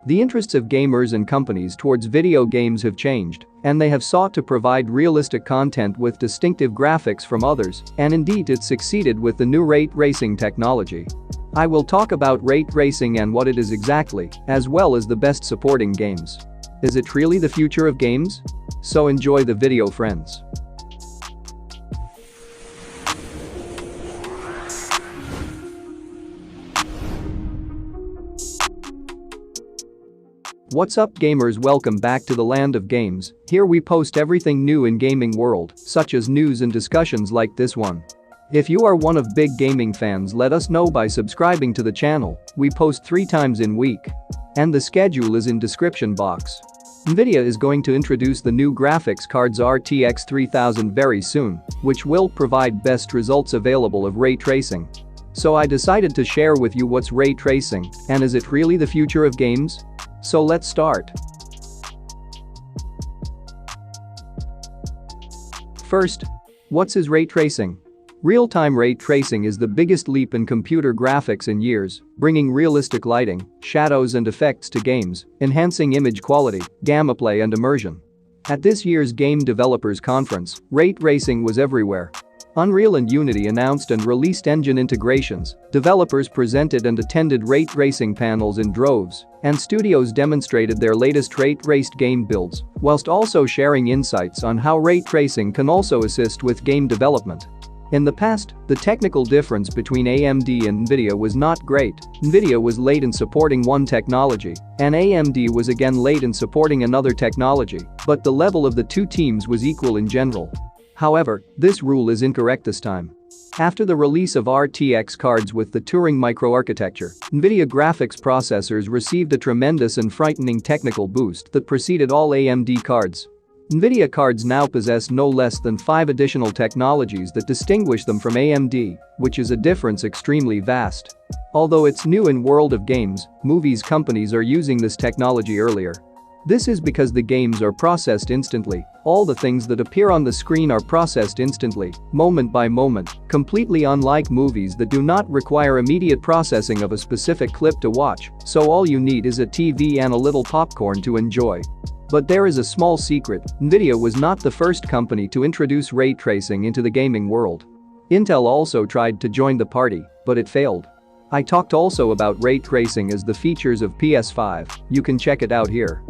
The interests of gamers and companies towards video games have changed, and they have sought to provide realistic content with distinctive graphics from others, and indeed it succeeded with the new ray tracing technology. I will talk about ray tracing and what it is exactly, as well as the best supporting games. Is it really the future of games? So enjoy the video, friends. What's up, gamers? Welcome back to the land of games. Here we post everything new in gaming world, such as news and discussions like this one. If you are one of big gaming fans, let us know by subscribing to the channel. We post 3 times in week. And the schedule is in description box. Nvidia is going to introduce the new graphics cards RTX 3000 very soon, which will provide best results available of ray tracing. So I decided to share with you what's ray tracing, and is it really the future of games? So let's start. First, what is ray tracing? Real-time ray tracing is the biggest leap in computer graphics in years, bringing realistic lighting, shadows and effects to games, enhancing image quality, gamma play and immersion. At this year's Game Developers Conference, ray tracing was everywhere. Unreal and Unity announced and released engine integrations, developers presented and attended ray tracing panels in droves, and studios demonstrated their latest ray traced game builds, whilst also sharing insights on how ray tracing can also assist with game development. In the past, the technical difference between AMD and Nvidia was not great. Nvidia was late in supporting one technology, and AMD was again late in supporting another technology, but the level of the two teams was equal in general. However, this rule is incorrect this time. After the release of RTX cards with the Turing microarchitecture, Nvidia graphics processors received a tremendous and frightening technical boost that preceded all AMD cards. Nvidia cards now possess no less than 5 additional technologies that distinguish them from AMD, which is a difference extremely vast. Although it's new in world of games, movies companies are using this technology earlier. This is because the games are processed instantly. All the things that appear on the screen are processed instantly, moment by moment, completely unlike movies that do not require immediate processing of a specific clip to watch, so all you need is a TV and a little popcorn to enjoy. But there is a small secret: Nvidia was not the first company to introduce ray tracing into the gaming world. Intel also tried to join the party, but it failed. I talked also about ray tracing as the features of PS5, you can check it out here.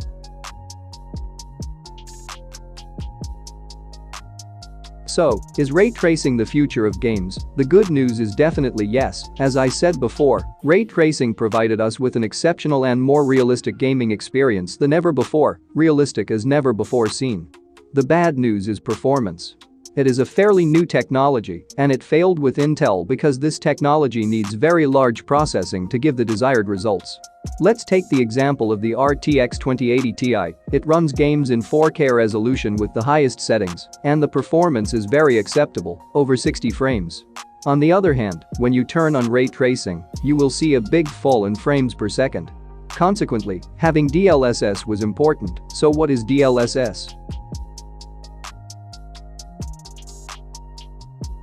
So, is ray tracing the future of games? The good news is definitely yes. As I said before, ray tracing provided us with an exceptional and more realistic gaming experience than ever before, realistic as never before seen. The bad news is performance. It is a fairly new technology, and it failed with Intel because this technology needs very large processing to give the desired results. Let's take the example of the RTX 2080 Ti. It runs games in 4K resolution with the highest settings, and the performance is very acceptable, over 60 frames. On the other hand, when you turn on ray tracing, you will see a big fall in frames per second. Consequently, having DLSS was important. So what is DLSS?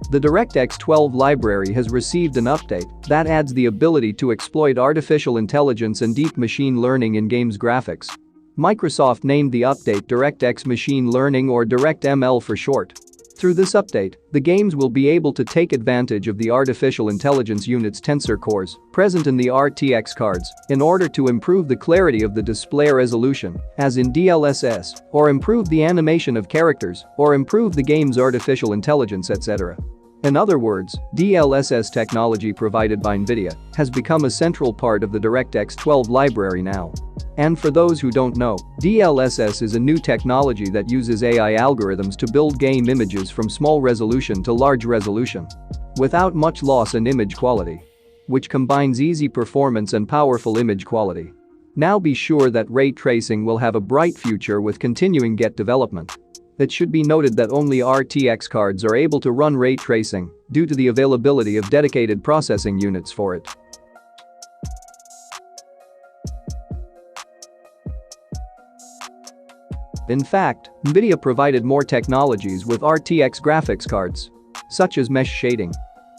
The DirectX 12 library has received an update that adds the ability to exploit artificial intelligence and deep machine learning in games graphics. Microsoft named the update DirectX Machine Learning, or DirectML for short. Through this update, the games will be able to take advantage of the artificial intelligence unit's tensor cores present in the RTX cards in order to improve the clarity of the display resolution, as in DLSS, or improve the animation of characters, or improve the game's artificial intelligence, etc. In other words, DLSS technology provided by Nvidia has become a central part of the DirectX 12 library now. And for those who don't know, DLSS is a new technology that uses AI algorithms to build game images from small resolution to large resolution without much loss in image quality, which combines easy performance and powerful image quality. Now be sure that ray tracing will have a bright future with continuing development. It should be noted that only RTX cards are able to run ray tracing due to the availability of dedicated processing units for it. In fact, Nvidia provided more technologies with RTX graphics cards, such as mesh shading.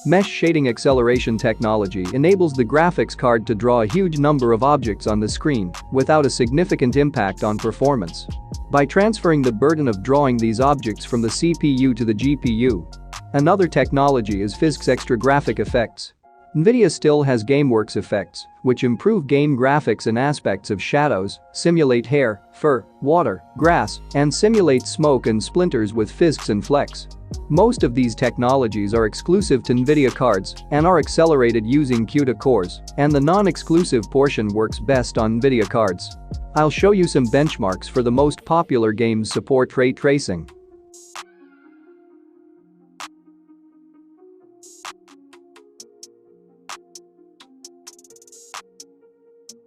Mesh shading acceleration technology enables the graphics card to draw a huge number of objects on the screen without a significant impact on performance. By transferring the burden of drawing these objects from the CPU to the GPU. Another technology is PhysX Extra Graphic Effects. NVIDIA still has GameWorks effects, which improve game graphics and aspects of shadows, simulate hair, fur, water, grass, and simulate smoke and splinters with PhysX and Flex. Most of these technologies are exclusive to NVIDIA cards and are accelerated using CUDA cores, and the non-exclusive portion works best on NVIDIA cards. I'll show you some benchmarks for the most popular games support ray tracing.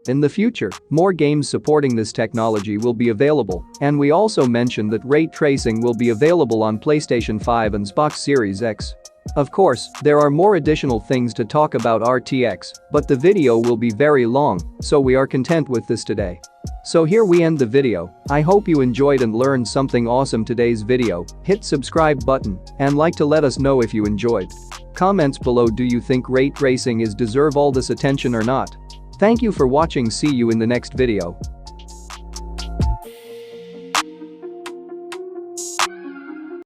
In the future, more games supporting this technology will be available, and we also mentioned that ray tracing will be available on PlayStation 5 and Xbox Series X. Of course, there are more additional things to talk about RTX, but the video will be very long, so we are content with this today. So here we end the video. I hope you enjoyed and learned something awesome today's video. Hit subscribe button and like to let us know if you enjoyed. Comments below, do you think ray tracing is deserve all this attention or not? Thank you for watching, see you in the next video.